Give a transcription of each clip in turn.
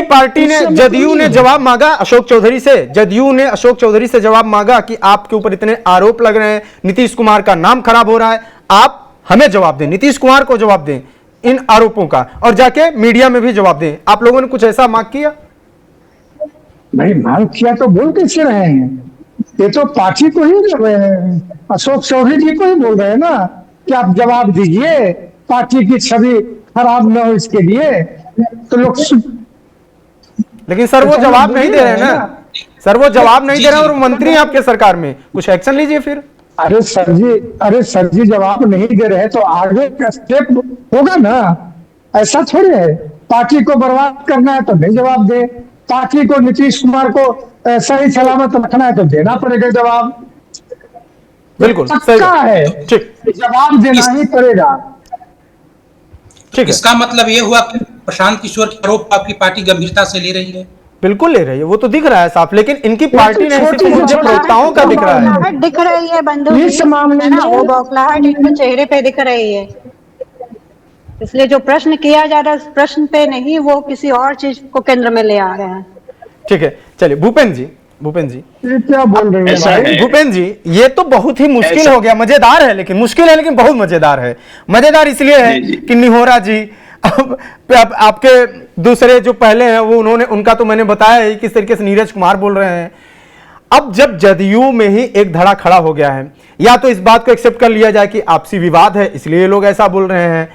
Party ने, जदयू ने जवाब मांगा अशोक चौधरी से, जदयू ने अशोक चौधरी से जवाब मांगा कि आपके ऊपर इतने आरोप लग रहे हैं, नीतीश कुमार का नाम खराब हो रहा है, आप हमें जवाब दें, नीतीश कुमार को जवाब दें इन आरोपों का, और जाके मीडिया में भी जवाब दें। आप लोगों ने कुछ ऐसा मांग किया? नहीं, मांग किया तो बोल कैसे रहे हैं? ये तो पार्टी को ही बोल रहे हैं, अशोक चौधरी जी को ही बोल रहे हैं ना कि आप जवाब दीजिए, पार्टी की छवि खराब न हो इसके लिए। तो लोग, लेकिन सर वो जवाब नहीं दे रहे हैं ना, सर वो जवाब नहीं दे रहे हैं, और मंत्री हैं आपके सरकार में, कुछ एक्शन लीजिए फिर। अरे सर जी जवाब नहीं दे रहे तो आगे का स्टेप होगा ना। ऐसा थोड़ी है पार्टी को बर्बाद करना है तो नहीं जवाब दे, पार्टी को नीतीश कुमार को सही सलामत रखना है तो देना पड़ेगा जवाब। बिल्कुल पक्का है, ठीक, जवाब देना ही पड़ेगा। ठीक है, इसका मतलब ये हुआ कि प्रशांत किशोर के आरोप आपकी पार्टी गंभीरता से ले रही है? बिल्कुल ले रही है, वो तो दिख रहा है साफ, लेकिन इनकी पार्टी ने मुझे प्रवक्ताओं का दिख रहा है, दिख रही है बंधु, इस मामले में वो बौखलाहट इनके चेहरे पे दिख रही है। इसलिए जो प्रश्न किया जा रहा है उस प्रश्न पे नहीं, वो किसी और चीज को केंद्र में ले आ रहे हैं। ठीक है, चलिए भूपेंद्र जी ये क्या बोल रहे हैं? भूपेंद्र जी, ये तो बहुत ही मुश्किल हो गया, मजेदार है लेकिन मुश्किल है, लेकिन बहुत मजेदार है। मजेदार इसलिए है कि निहोरा जी अब आपके दूसरे जो पहले हैं वो उनका तो मैंने बताया ही किस तरीके से नीरज कुमार बोल रहे हैं। अब जब जदयू में ही एक धड़ा खड़ा हो गया है, या तो इस बात को एक्सेप्ट कर लिया जाए कि आपसी विवाद है इसलिए ये लोग ऐसा बोल रहे हैं,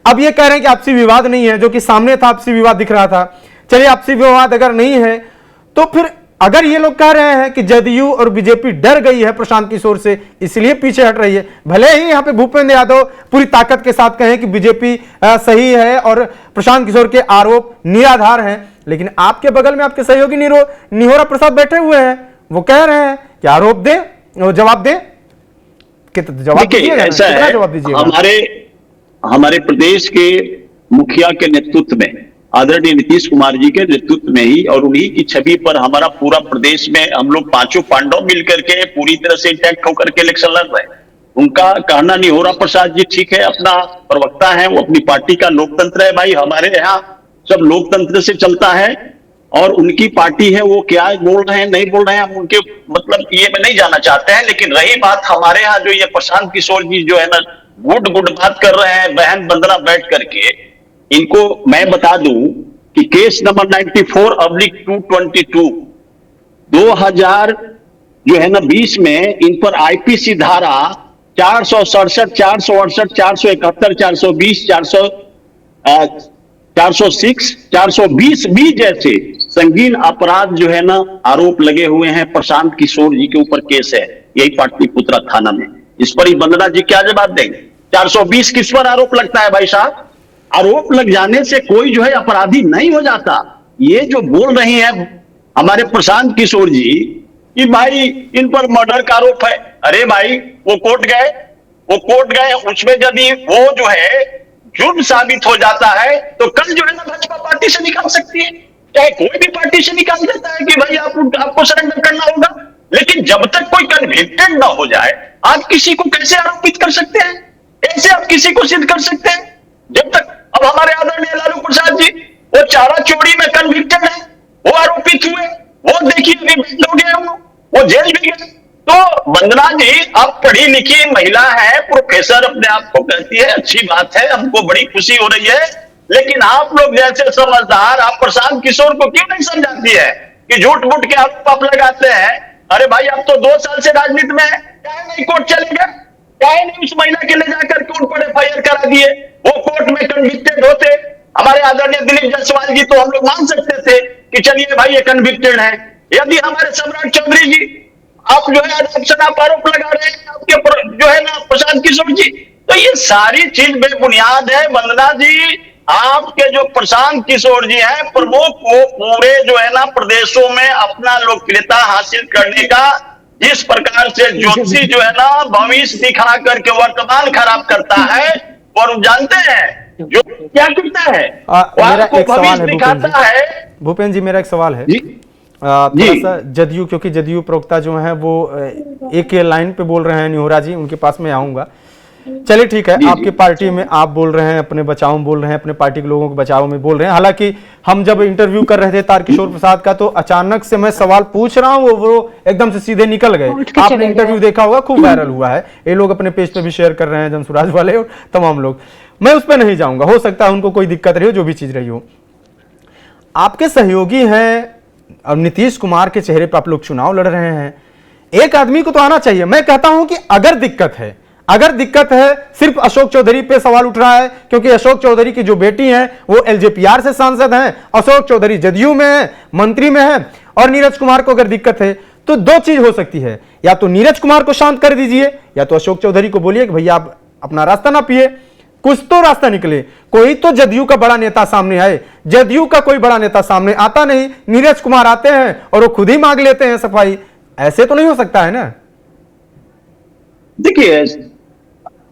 अब ये कह रहे हैं कि आपसी विवाद नहीं है, जो कि सामने था आपसी विवाद दिख रहा था। चलिए आपसी विवाद अगर नहीं है तो फिर अगर ये लोग कह रहे हैं कि जदयू और बीजेपी डर गई है प्रशांत किशोर से इसलिए पीछे हट रही है, भले ही यहाँ पे भूपेंद्र यादव पूरी ताकत के साथ कहें कि बीजेपी सही है और प्रशांत किशोर के आरोप निराधार हैं, लेकिन आपके बगल में आपके सहयोगी निहोरा प्रसाद बैठे हुए हैं, वो कह रहे हैं कि आरोप दे, वो जवाब दे, जवाब दीजिएगा, कितना जवाब दीजिएगा? हमारे प्रदेश के मुखिया के नेतृत्व में, आदरणीय नीतीश कुमार जी के नेतृत्व में ही और उन्हीं की छवि पर हमारा पूरा प्रदेश में हम लोग पांचों पांडव मिलकर के पूरी तरह से इंटैक्ट होकर के इलेक्शन लड़ रहे हैं। उनका कहना निहोरा प्रसाद जी ठीक है, अपना प्रवक्ता है, वो अपनी पार्टी का लोकतंत्र है भाई, हमारे यहाँ सब लोकतंत्र से चलता है और उनकी पार्टी है, वो क्या बोल रहे हैं नहीं बोल रहे हैं हम उनके मतलब ये में नहीं जाना चाहते हैं। लेकिन रही बात हमारे यहाँ जो ये प्रशांत किशोर जी जो है ना गुड बात कर रहे हैं बहन बंदना बैठ करके, इनको मैं बता दूं कि केस नंबर 94/222 2000 जो है ना 20 में इन पर आईपीसी धारा 467, 468, 471, 420, 406, 420 भी जैसे संगीन अपराध जो है ना आरोप लगे हुए हैं। प्रशांत किशोर जी के ऊपर केस है यही पाटलिपुत्रा थाना में। इस पर ही वंदना जी क्या जवाब देंगे? 420 किस पर आरोप लगता है भाई साहब? आरोप लग जाने से कोई जो है अपराधी नहीं हो जाता। ये जो बोल रही हैं हमारे प्रशांत किशोर जी कि भाई इन पर मर्डर का आरोप है, अरे भाई वो कोर्ट गए, उसमें यदि वो जो है झूठ साबित हो जाता है तो कल जो है ना भाजपा पार्टी से निकाल सकती है, चाहे कोई भी पार्टी से निकाल देता है कि भाई आपको सरेंडर करना होगा। लेकिन जब तक कोई कन्विक्टेड ना हो जाए आप किसी को कैसे आरोपित कर सकते हैं? कैसे आप किसी को सिद्ध कर सकते हैं? जब तक अब हमारे आदरणीय लालू प्रसाद जी वो चारा चोरी में कन्विक्टेड है, वो आरोपित हुए, वो देखिए बेल हो गए, वो जेल भी गए। तो वंदना जी आप पढ़ी लिखी महिला है, प्रोफेसर अपने आप को कहती है, अच्छी बात है, हमको बड़ी खुशी हो रही है। लेकिन आप लोग जैसे समझदार आप प्रशांत किशोर को क्यों नहीं समझाती है कि झूठ मूठ के आरोप लगाते हैं? अरे भाई आप तो 2 साल से राजनीति में है, क्या नहीं कोर्ट चलेगा? क्या नहीं उस महिला के ले जाकर के उन पर एफआईआर करा दिए, वो कोर्ट में कन्विक्टेड होते। हमारे आदरणीय दिलीप जायसवाल जी तो हम लोग मान सकते थे कि चलिए भाई ये कन्विक्टेड है। यदि हमारे सम्राट चौधरी जी आप जो है अडॉप्शन आप आरोप लगा रहे हैं आपके जो है ना प्रशांत किशोर जी, तो ये सारी चीज बेबुनियाद है। वंदना जी आपके जो प्रशांत किशोर जी हैं प्रमुख, वो पूरे जो है ना प्रदेशों में अपना लोकप्रियता हासिल करने का जिस प्रकार से ज्योतिषी जो है ना भविष्य दिखा करके वर्तमान खराब करता है, और जानते हैं जो क्या करता है मेरा एक सवाल है भूपेंद्र जी, मेरा एक सवाल है थोड़ा सा जदयू, क्योंकि जदयू प्रवक्ता जो है वो एक लाइन पे बोल रहे हैं निहोरा जी, उनके पास में आऊंगा। चलिए ठीक है, जी, आपकी जी। पार्टी में आप बोल रहे हैं, अपने बचाव में बोल रहे हैं, अपने पार्टी के लोगों के बचाव में बोल रहे हैं। हालांकि हम जब इंटरव्यू कर रहे थे तारकिशोर प्रसाद का, तो अचानक से मैं सवाल पूछ रहा हूं, वो एकदम से सीधे निकल गए। उठ के आपने चले इंटरव्यू गए। देखा होगा, खूब वायरल हुआ है, ये लोग अपने पेज पे भी शेयर कर रहे हैं, जनसुराज वाले और तमाम लोग। मैं उस पर नहीं जाऊंगा, हो सकता है उनको कोई दिक्कत रही हो, जो भी चीज रही हो। आपके सहयोगी हैं और नीतीश कुमार के चेहरे पर आप लोग चुनाव लड़ रहे हैं, एक आदमी को तो आना चाहिए। मैं कहता हूं कि अगर दिक्कत है, सिर्फ अशोक चौधरी पे सवाल उठ रहा है, क्योंकि अशोक चौधरी की जो बेटी है वो एलजेपीआर से सांसद हैं, अशोक चौधरी जदयू में है, मंत्री में है, और नीरज कुमार को अगर दिक्कत है तो दो चीज हो सकती है, या तो नीरज कुमार को शांत कर दीजिए, या तो अशोक चौधरी को बोलिए कि भैया आप अपना रास्ता ना पिए, कुछ तो रास्ता निकले, कोई तो जदयू का बड़ा नेता सामने आए। जदयू का कोई बड़ा नेता सामने आता नहीं, नीरज कुमार आते हैं और वो खुद ही मांग लेते हैं सफाई। ऐसे तो नहीं हो सकता है ना। देखिए,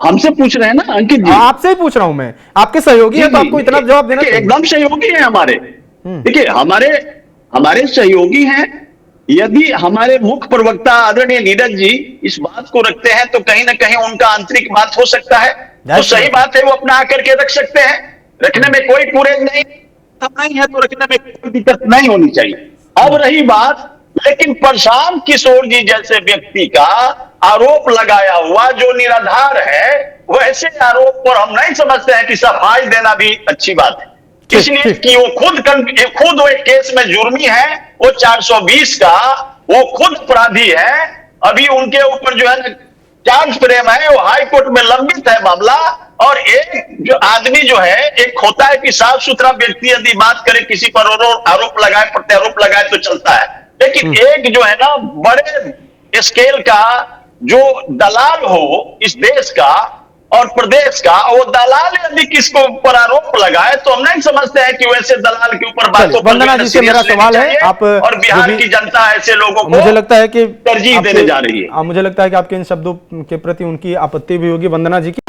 हमसे पूछ रहे हैं ना अंकित जी, आपसे ही पूछ रहा हूं मैं, आपके सहयोगी है तो आपको इतना जवाब देना देखिए, चाहिए। एकदम सहयोगी हैं हमारे। देखिए, हमारे सहयोगी हैं। यदि हमारे मुख्य प्रवक्ता आदरणीय नीरज जी इस बात को रखते हैं तो कहीं ना कहीं उनका आंतरिक बात हो सकता है, तो सही बात है, वो अपना आकर के रख सकते हैं, रखने में कोई पूरे नहीं है, तो रखने में कोई दिक्कत नहीं होनी चाहिए। अब रही बात, लेकिन प्रशांत किशोर जी जैसे व्यक्ति का आरोप लगाया हुआ जो निराधार है, वैसे आरोप पर हम नहीं समझते हैं कि सफाई देना भी अच्छी बात है। इसलिए कि वो खुद वो एक केस में जुर्मी है, वो 420 का वो खुद अपराधी है। अभी उनके ऊपर जो है चार्ज फ्रेम है, वो हाई कोर्ट में लंबित है मामला। और एक जो आदमी जो है, एक होता है कि साफ सुथरा व्यक्ति यदि बात करे, किसी पर आरोप लगाए, प्रत्यारोप लगाए तो चलता है, लेकिन एक जो है ना बड़े स्केल का जो दलाल हो इस देश का और प्रदेश का, वो दलाल यदि किसको ऊपर आरोप लगाए तो हम नहीं समझते हैं कि वैसे दलाल के ऊपर बातों पर वंदना जी से मेरा सवाल है, आप और बिहार की जनता ऐसे लोगों को मुझे लगता है कि तरजीह देने जा रही है। मुझे लगता है कि आपके इन शब्दों के प्रति उनकी आपत्ति भी होगी, वंदना जी की।